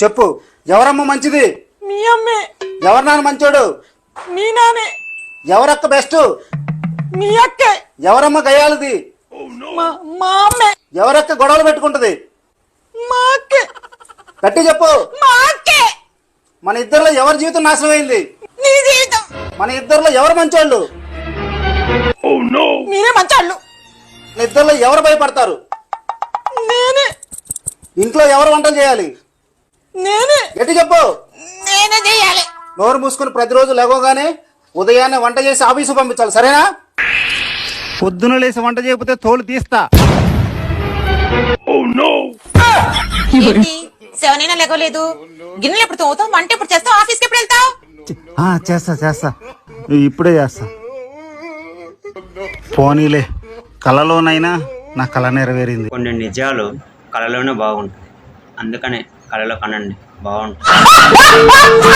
చెప్పు, ఎవరమ్మ మంచిది? మీ అమ్మే. ఎవరు నాన్న మంచోడు? మీ నానే. ఎవరక్క బెస్ట్? మీ అక్కే. ఎవరమ్మ గయ్యాలది? మా అమ్మే. ఎవరక్క గొడవలు పెట్టుకుంటది? మా అక్కే. గట్టి చెప్పు. మా అక్కే. మన ఇద్దరిలో ఎవరి జీవితం నాశనం అయింది? నీ జీవితం. మన ఇద్దరిలో ఎవరు మంచోళ్ళు? మీరే మంచోళ్ళు. మన ఇద్దరిలో ఎవరు భయపడతారు? నేనే. ఇంట్లో ఎవరు వంటలు చేయాలి? నేనే. గట్టి చెప్పు. నేనే చేయాలి. నోరు మూసుకుని ప్రతిరోజు లేవగానే ఉదయాన్నే వంట చేసి ఆఫీసు పంపించాలి, సరేనా? పొద్దున లేసి వంట చేయకపోతే తోలు తీస్తా. సెవెనైనా లేకోలేదు. గిన్నెలు ఎప్పుడు తోగుతావు, వంట ఎప్పుడు చేస్తావు, ఆఫీస్కి ఎప్పుడు వెళ్తావు? చేస్తా ఇప్పుడే చేస్తా. పోనీలే, కలలోనైనా నా కళ నెరవేరింది. కొన్ని నిజాలు కళలోనే బాగుంటాయి, అందుకనే కళలో కనండి, బాగుంటుంది.